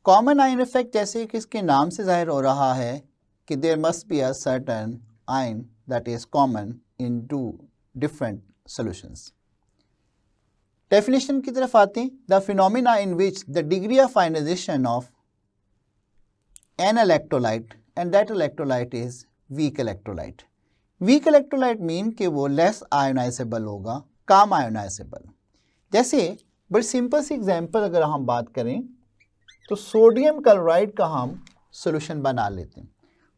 Common ion effect जैसे कि इसके नाम से जाहिर हो रहा है कि there must be a certain ion that is common in two different solutions. Definition की तरफ आते हैं। The phenomena in which the degree of ionization of an electrolyte and that electrolyte is weak electrolyte. Weak electrolyte mean कि वो less ionisable होगा, कम ionisable. जैसे बड़ी simple सी example अगर हम बात करें तो सोडियम क्लोराइड का हम सॉल्यूशन बना लेते हैं।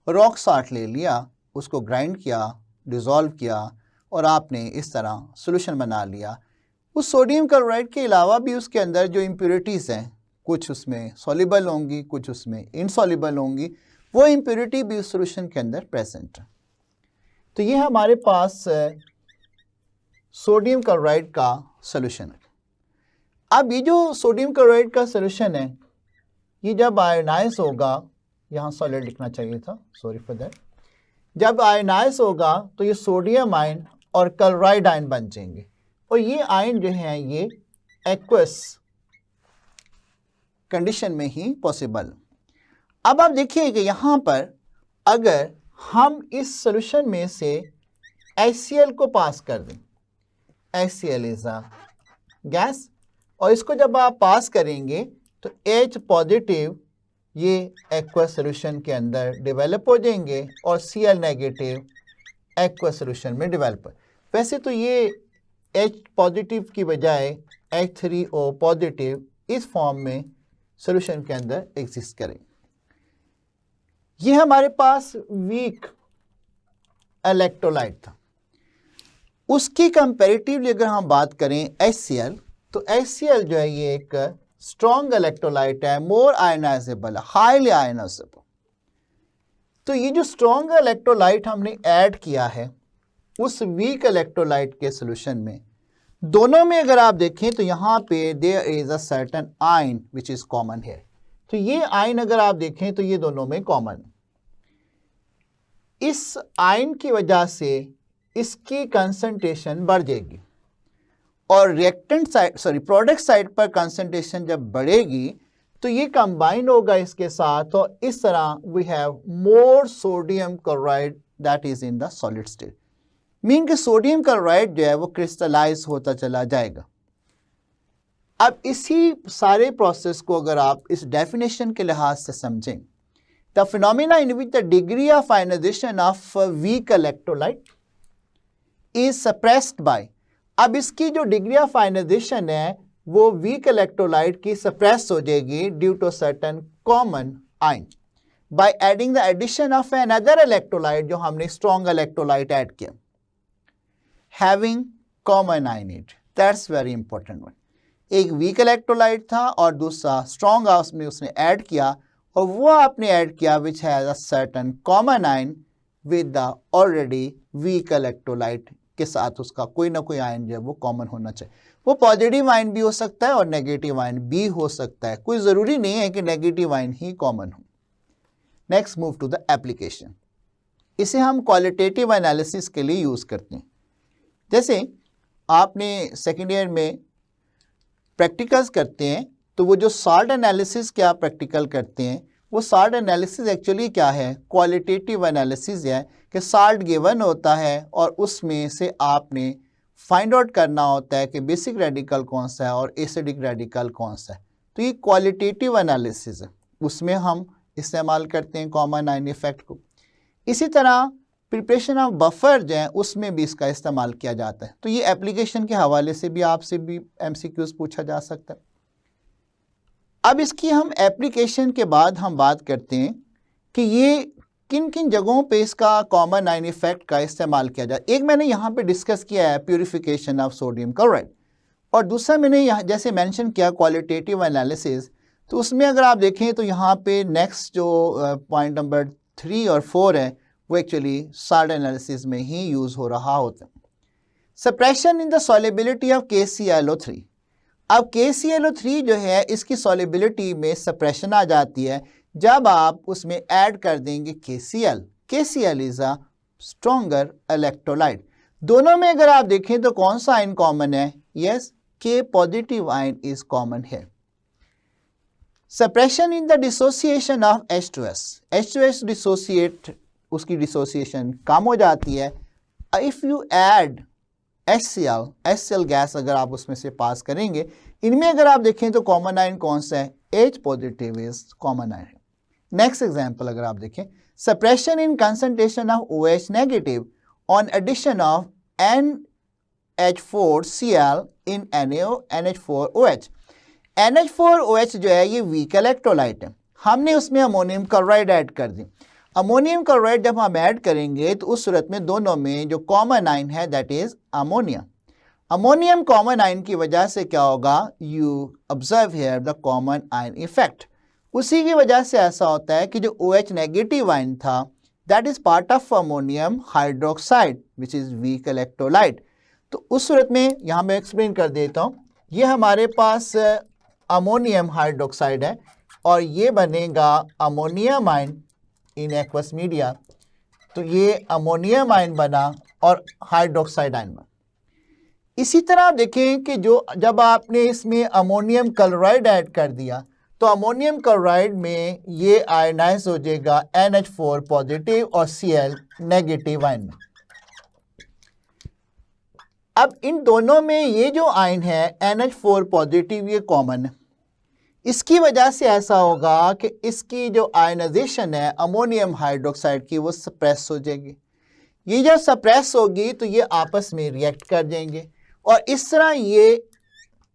रॉक साल्ट ले लिया, उसको ग्राइंड किया, डिज़ोल्व किया और आपने इस तरह सॉल्यूशन बना लिया। उस सोडियम क्लोराइड के अलावा भी उसके अंदर जो इम्प्योरिटीज़ हैं, कुछ उसमें सॉल्युबल होंगी, कुछ उसमें इनसॉल्युबल होंगी, वो इम्प्योरिटी भी उस सॉल्यूशन के अंदर प्रेजेंट है। तो ये हमारे पास सोडियम क्लोराइड का सॉल्यूशन है। अब ये जो सोडियम क्लोराइड का सॉल्यूशन है, ये जब आयनाइज होगा, यहाँ सॉलिड लिखना चाहिए था, सॉरी फॉर दैट। जब आयनाइज होगा तो ये सोडियम आयन और क्लोराइड आयन बन जाएंगे और ये आयन जो है ये एक्वस कंडीशन में ही पॉसिबल। अब आप देखिए कि यहाँ पर अगर हम इस सॉल्यूशन में से HCl को पास कर दें, HCl इज अ गैस, और इसको जब आप पास करेंगे तो H पॉजिटिव ये एक्वस सॉल्यूशन के अंदर डेवलप हो जाएंगे और Cl नेगेटिव एक्वस सॉल्यूशन में डेवलप। वैसे तो ये H पॉजिटिव की बजाय H3O पॉजिटिव इस फॉर्म में सॉल्यूशन के अंदर एग्जिस्ट करें। ये हमारे पास वीक इलेक्ट्रोलाइट था। उसकी कंपैरेटिवली अगर हम बात करें HCl, तो HCl जो है ये एक स्ट्रॉन्ग इलेक्ट्रोलाइट है, मोर आयनाइजेबल, हाईली आयनाइजेबल। तो ये जो स्ट्रॉन्ग इलेक्ट्रोलाइट हमने ऐड किया है उस वीक इलेक्ट्रोलाइट के सॉल्यूशन में, दोनों में अगर आप देखें तो यहाँ पे there is a certain ion which is common है। तो ये आयन अगर आप देखें तो ये दोनों में कॉमन। इस आयन की वजह से इसकी कंसंट्रेशन बढ़ जाएगी और रिएक्टेंट साइड प्रोडक्ट साइड पर कंसंट्रेशन जब बढ़ेगी तो ये कंबाइन होगा इसके साथ और इस तरह we have more sodium chloride that is in the solid state. Mean कि सोडियम क्लोराइड जो है वो क्रिस्टलाइज होता चला जाएगा। अब इसी सारे प्रोसेस को अगर आप इस डेफिनेशन के लिहाज से समझें, the phenomena in which the degree of ionization of weak electrolyte is suppressed by. अब इसकी जो डिग्री ऑफ आयनाइजेशन है वो वीक इलेक्ट्रोलाइट की सप्रेस हो जाएगी due to certain common ion by adding the addition of another electrolyte, जो हमने स्ट्रॉन्ग इलेक्ट्रोलाइट ऐड किया, having common ion it. That's very important one. एक वीक इलेक्ट्रोलाइट था और दूसरा स्ट्रॉन्ग उसने ऐड किया और वो आपने ऐड किया which has a certain common ion with the already weak electrolyte के साथ उसका कोई ना कोई आयन जो है वो कॉमन होना चाहिए। वो पॉजिटिव आयन भी हो सकता है और नेगेटिव आयन भी हो सकता है, कोई ज़रूरी नहीं है कि नेगेटिव आयन ही कॉमन हो। Next move to the application. इसे हम क्वालिटेटिव एनालिसिस के लिए यूज़ करते हैं। जैसे आपने सेकेंड ईयर में प्रैक्टिकल्स करते हैं तो वो जो साल्ट एनालिसिस के आप प्रैक्टिकल करते हैं, वो साल्ट एनालिसिस एक्चुअली क्या है, क्वालिटेटिव एनालिसिस है कि साल्ट गिवन होता है और उसमें से आपने फाइंड आउट करना होता है कि बेसिक रेडिकल कौन सा है और एसिडिक रेडिकल कौन सा है। तो ये क्वालिटेटिव एनालिसिस है, उसमें हम इस्तेमाल करते हैं कॉमन आयन इफेक्ट को। इसी तरह प्रिपरेशन ऑफ बफर जो है उसमें भी इसका इस्तेमाल किया जाता है। तो ये एप्लीकेशन के हवाले से भी आपसे भी MCQs पूछा जा सकता है। अब इसकी हम एप्लीकेशन के बाद हम बात करते हैं कि ये किन किन जगहों पे इसका कॉमन आयन इफेक्ट का इस्तेमाल किया जाए। एक मैंने यहाँ पे डिस्कस किया है प्यूरिफिकेशन ऑफ सोडियम क्लोराइड, और दूसरा मैंने यहाँ जैसे मेंशन किया क्वालिटेटिव एनालिसिस। तो उसमें अगर आप देखें तो यहाँ पे नेक्स्ट जो पॉइंट नंबर 3 और 4 है वो एक्चुअली साल्ट एनालिसिस में ही यूज़ हो रहा होता है। Suppression in the solubility of KClO3। अब KClO3 जो है इसकी सॉल्युबिलिटी में सप्रेशन आ जाती है जब आप उसमें ऐड कर देंगे KCl। KCl is a stronger electrolyte. दोनों में अगर आप देखें तो कौन सा आयन कॉमन है? Yes, K positive ion is common है। Suppression in the dissociation of H2S, H2S dissociate, उसकी डिसोसिएशन कम हो जाती है। If you add HCl gas अगर आप उसमें से पास करेंगे, इनमें अगर आप देखें तो कॉमन आयन कौन सा है, H positive is common ion. Next example अगर आप देखें, suppression in concentration of OH negative on addition of NH4Cl in NaNH4OH। NH4OH जो है ये वीक इलेक्ट्रोलाइट है, हमने उसमें अमोनियम क्लोराइड ऐड कर दी। अमोनियम क्लोराइड जब हम ऐड करेंगे तो उस सूरत में दोनों में जो कॉमन आयन है that is ammonia. Ammonium common ion की वजह से क्या होगा, you observe here the common ion effect. उसी की वजह से ऐसा होता है कि जो OH नेगेटिव आयन था that is part of ammonium hydroxide which is weak electrolyte. तो उस सूरत में यहाँ मैं एक्सप्लेन कर देता हूँ, ये हमारे पास अमोनियम हाइड्रोक्साइड है और ये बनेगा ammonium ion in aqueous media, तो ये अमोनियम आयन बना और हाइड्रोक्साइड आयन बना। इसी तरह आप देखें कि जो जब आपने इसमें अमोनियम क्लोराइड ऐड कर दिया तो अमोनियम क्लोराइड में ये आयनाइज हो जाएगा NH4 पॉजिटिव और Cl नेगेटिव आयन में। अब इन दोनों में ये जो आयन है NH4 पॉजिटिव ये कॉमन है, इसकी वजह से ऐसा होगा कि इसकी जो आयनाइजेशन है अमोनियम हाइड्रोक्साइड की वो सप्रेस हो जाएगी। ये जब सप्रेस होगी तो ये आपस में रिएक्ट कर जाएंगे और इस तरह ये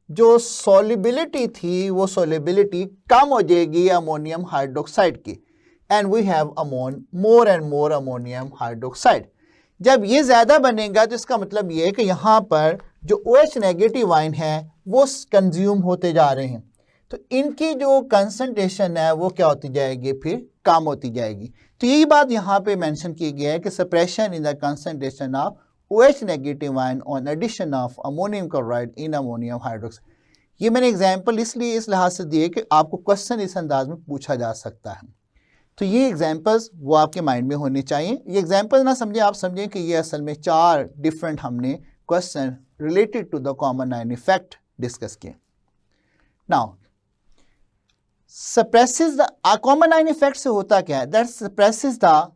जो सॉल्युबिलिटी थी वो सॉल्युबिलिटी कम हो जाएगी अमोनियम हाइड्रोक्साइड की, and we have more and more ammonium hydroxide. जब ये ज़्यादा बनेगा तो इसका मतलब ये है कि यहाँ पर जो OH नेगेटिव आयन है वो कंज्यूम होते जा रहे हैं, तो इनकी जो कंसंट्रेशन है वो क्या होती जाएगी, फिर कम होती जाएगी। तो यही बात यहाँ पे मेंशन की गई है कि suppression in the concentration of OH negative ion on addition of ammonium chloride in ammonium hydroxide. ये मैंने एग्जांपल इसलिए इस लिहाज से दिए कि आपको क्वेश्चन इस अंदाज में पूछा जा सकता है, तो ये एग्जांपल्स वो आपके माइंड में होने चाहिए। ये एग्जांपल ना समझें, आप समझें कि ये असल में 4 डिफरेंट हमने question related to the common ion effect discuss किए। Now suppresses the common ion effect से होता क्या है, that suppresses the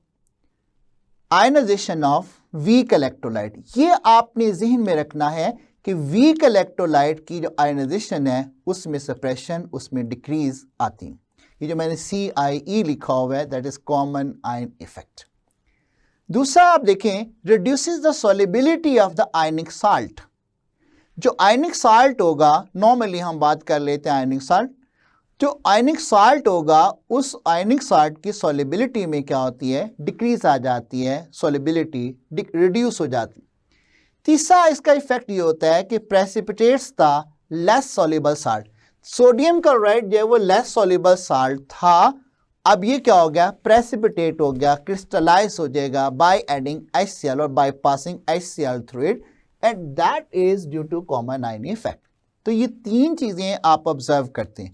ionisation of weak electrolyte. ये आपने जहन में रखना है कि वीक इलेक्ट्रोलाइट की जो आयनाइजेशन है उसमें सप्रेशन, उसमें डिक्रीज आती है। ये जो मैंने CIE लिखा हुआ है that is common ion effect. दूसरा आप देखें, reduces the solubility of the ionic salt. जो आयनिक साल्ट होगा, नॉर्मली हम बात कर लेते हैं आयनिक साल्ट, जो आयनिक साल्ट होगा उस आयनिक साल्ट की सॉल्युबिलिटी में क्या होती है, डिक्रीज आ जाती है, सॉल्युबिलिटी रिड्यूस हो जाती है। तीसरा इसका इफेक्ट ये होता है कि precipitates the less soluble salt. Sodium chloride जो है वो लेस सॉल्युबल साल्ट था, अब ये क्या हो गया, प्रेसिपिटेट हो गया, क्रिस्टलाइज हो जाएगा बाय एडिंग HCl और by passing HCl through it, and that is due to common ion effect. तो ये 3 चीजें आप ऑब्जर्व करते हैं,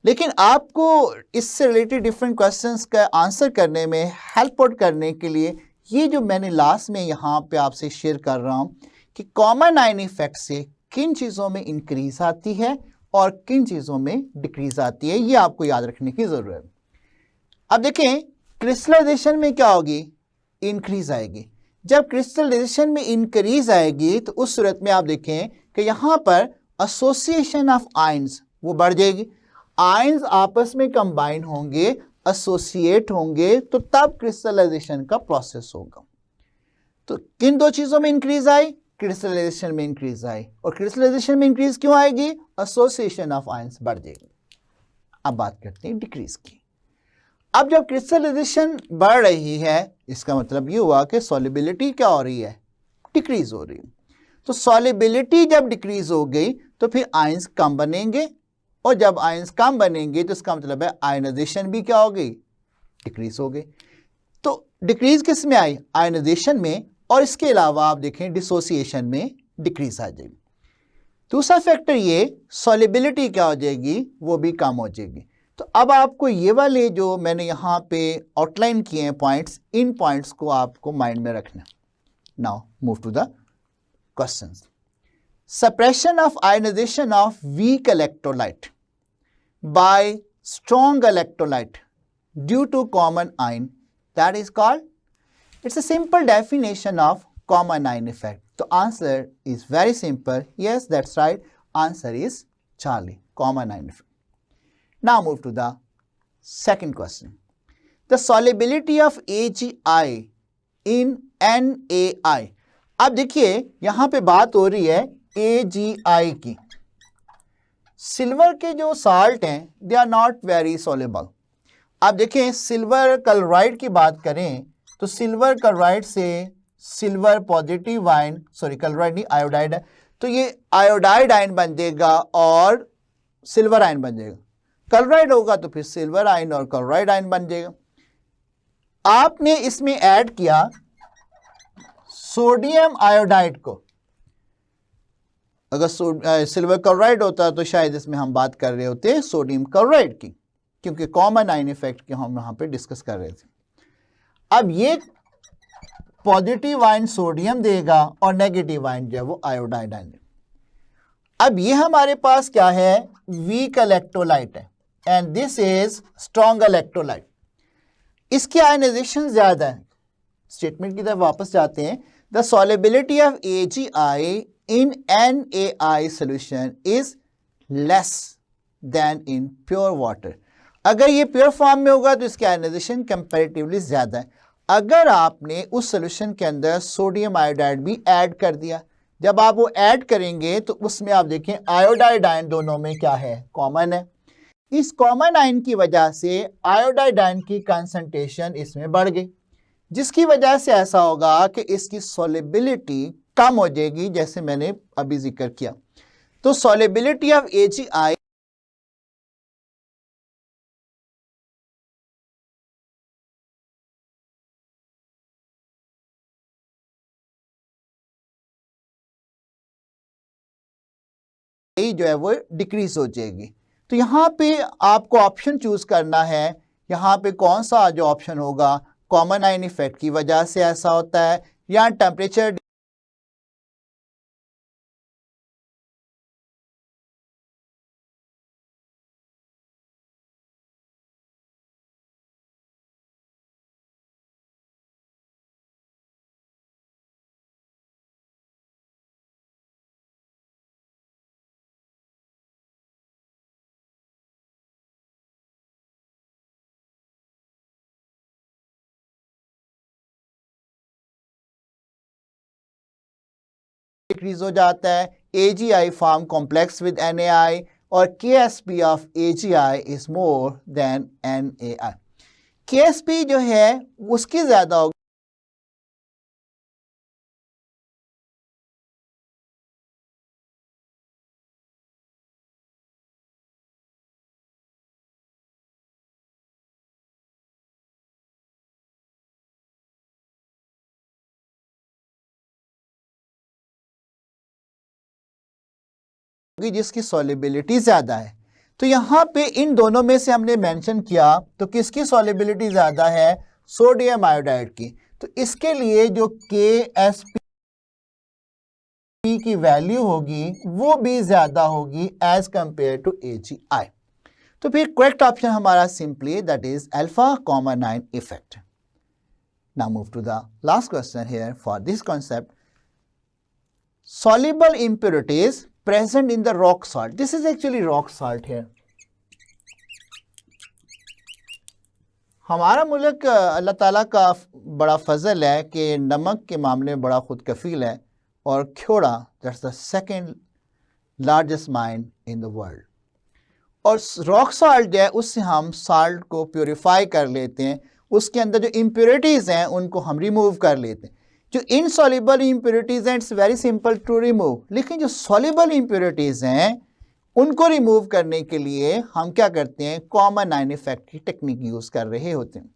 लेकिन आपको इससे रिलेटेड डिफरेंट क्वेश्चंस का आंसर करने में हेल्प आउट करने के लिए ये जो मैंने लास्ट में यहाँ पे आपसे शेयर कर रहा हूँ कि कॉमन आयन इफेक्ट से किन चीज़ों में इंक्रीज आती है और किन चीज़ों में डिक्रीज आती है, ये आपको याद रखने की ज़रूरत है। अब देखें क्रिस्टलाइजेशन में क्या होगी, इंक्रीज आएगी। जब क्रिस्टलाइजेशन में इंक्रीज आएगी तो उस सूरत में आप देखें कि यहाँ पर एसोसिएशन ऑफ आयन्स वो बढ़ जाएगी, आयन्स आपस में कंबाइन होंगे, एसोसिएट होंगे, तो तब क्रिस्टलाइजेशन का प्रोसेस होगा। तो किन 2 चीज़ों में इंक्रीज आई, क्रिस्टलाइजेशन में इंक्रीज आई, और क्रिस्टलाइजेशन में इंक्रीज क्यों आएगी, एसोसिएशन ऑफ आयन्स बढ़ जाएगी। अब बात करते हैं डिक्रीज की। अब जब क्रिस्टलाइजेशन बढ़ रही है इसका मतलब ये हुआ कि सॉल्युबिलिटी क्या हो रही है, डिक्रीज हो रही है। तो सॉल्युबिलिटी जब डिक्रीज हो गई तो फिर आयन्स कम बनेंगे, और जब आयन्स कम बनेंगे तो इसका मतलब है आयनाइजेशन भी क्या हो गई, डिक्रीज हो गई। तो डिक्रीज किस में आई, आयनाइजेशन में, और इसके अलावा आप देखें डिसोसिएशन में डिक्रीज आ जाएगी। दूसरा फैक्टर ये सॉल्युबिलिटी क्या हो जाएगी, वो भी कम हो जाएगी। तो अब आपको ये वाले जो मैंने यहाँ पे आउटलाइन किए हैं पॉइंट्स, इन पॉइंट्स को आपको माइंड में रखना। Now move to the questions. Suppression of ionization of weak electrolyte by strong electrolyte due to common ion, that is called, it's a simple definition of common ion effect. The answer is very simple. Yes, that's right. Answer is Charlie, common ion effect. Now move to the second question. The solubility of AgI in NaI. अब देखिए यहां पे बात हो रही है AgI की. Silver के जो साल्ट हैं they are not very soluble. आप देखें सिल्वर क्लोराइड की बात करें तो सिल्वर क्लोराइड से silver positive ion, sorry chloride नहीं आयोडाइड है, तो ये आयोडाइड आयन बन जाएगा और सिल्वर आयन बन जाएगा. क्लोराइड होगा तो फिर सिल्वर आयन और क्लोराइड आयन बन जाएगा. आपने इसमें ऐड किया सोडियम आयोडाइड को. अगर सिल्वर क्लोराइड होता तो शायद इसमें हम बात कर रहे होते सोडियम क्लोराइड की, क्योंकि कॉमन आयन इफेक्ट की हम यहां पे डिस्कस कर रहे थे. अब ये पॉजिटिव आयन सोडियम देगा और नेगेटिव आयन जो है वो आयोडाइड आयन. अब ये हमारे पास क्या है, वीक इलेक्ट्रोलाइट है and this is strong electrolyte. इसकी आयनाइजेशन ज्यादा है. स्टेटमेंट की तरफ वापस जाते हैं. The solubility of AgI in NaI solution is less than in pure water. अगर ये प्योर फॉर्म में होगा तो इसकी आयनाइजेशन कंपैरेटिवली ज्यादा है. अगर आपने उस सोल्यूशन के अंदर सोडियम आयोडाइड भी ऐड कर दिया, जब आप वो ऐड करेंगे तो उसमें आप देखें आयोडाइड आयन दोनों में क्या है, कॉमन है. इस कॉमन आयन की वजह से आयोडाइड आयन की कंसंट्रेशन इसमें बढ़ गई, जिसकी वजह से ऐसा होगा कि इसकी सॉल्युबिलिटी कम हो जाएगी, जैसे मैंने अभी जिक्र किया. तो सॉल्युबिलिटी ऑफ AgI जो है वो डिक्रीज हो जाएगी. तो यहां पे आपको ऑप्शन चूज करना है. यहां पे कौन सा जो ऑप्शन होगा, कॉमन आयन इफेक्ट की वजह से ऐसा होता है या टेम्परेचर डिक्रीज हो जाता है. AgI form complex with NaI और KSP of AgI is more than NaI. KSP जो है उसकी ज्यादा होगी. जिसकी सॉल्युबिलिटी ज्यादा है. तो यहां पे इन दोनों में से हमने मेंशन किया तो किसकी सॉल्युबिलिटी ज्यादा है, सोडियम आयोडाइड की. तो इसके लिए जो KSP की वैल्यू होगी वो भी ज्यादा होगी एज कंपेयर टू AgI. तो फिर करेक्ट ऑप्शन हमारा simply that is alpha common ion effect. Now move to the last question here for this concept. soluble impurities present in the rock salt. This is actually rock salt here. हमारा मुल्क अल्लाह ताला का बड़ा फजल है कि नमक के मामले में बड़ा खुद कफील है और Khewra that's the second largest mine in the world. और रॉक साल्ट जो है उससे हम साल्ट को प्योरीफाई कर लेते हैं. उसके अंदर जो इम्प्योरिटीज़ हैं उनको हम रिमूव कर लेते हैं. जो इनसॉल्युबल इम्प्योरिटीज हैं it's very simple to remove, लेकिन जो सॉल्युबल इम्प्योरिटीज हैं उनको रिमूव करने के लिए हम क्या करते हैं, कॉमन आयन इफेक्ट की टेक्निक यूज कर रहे होते हैं.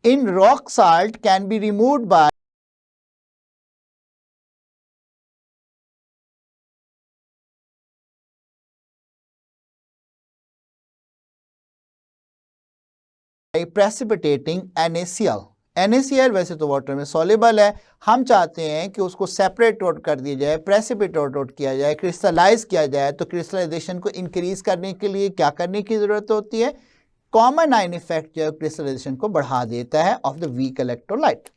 In rock salt can be removed by precipitating NaCl NaCl वैसे तो वाटर में सॉल्युबल है, हम चाहते हैं कि उसको सेपरेट आउट कर दिया जाए, प्रेसिपिटेट आउट किया जाए, क्रिस्टलाइज किया जाए। तो क्रिस्टलाइजेशन को इंक्रीज करने के लिए क्या करने की जरूरत होती है? कॉमन आयन इफेक्ट जो क्रिस्टलाइजेशन को बढ़ा देता है ऑफ द वीक इलेक्ट्रोलाइट।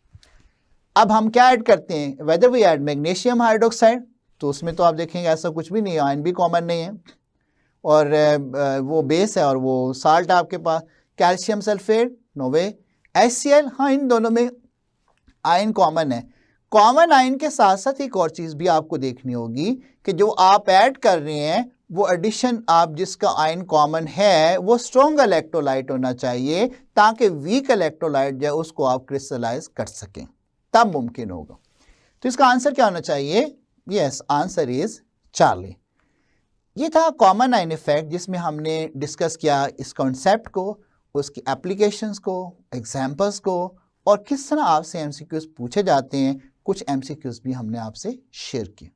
अब हम क्या ऐड करते हैं? Whether we add magnesium hydroxide, तो उसमें तो आप देखेंगे ऐसा कुछ भी नहीं है, आयन भी कॉमन नहीं है और वो बेस है और वो साल्ट आपके पास। कैल्शियम सल्फेट, नो वे। HCl, हाँ इन दोनों में आयन कॉमन है। कॉमन आयन के साथ साथ एक और चीज भी आपको देखनी होगी कि जो आप ऐड कर रहे हैं वो एडिशन आप जिसका आयन कॉमन है वो स्ट्रॉन्ग इलेक्ट्रोलाइट होना चाहिए, ताकि वीक इलेक्ट्रोलाइट जो है उसको आप क्रिस्टलाइज कर सकें, तब मुमकिन होगा। तो इसका आंसर क्या होना चाहिए? Yes, answer is Charlie. ये था कॉमन आयन इफेक्ट, जिसमें हमने डिस्कस किया इस कॉन्सेप्ट को, उसकी एप्लीकेशंस को, एग्जाम्पल्स को, और किस तरह आपसे MCQs पूछे जाते हैं। कुछ MCQs भी हमने आपसे शेयर किए।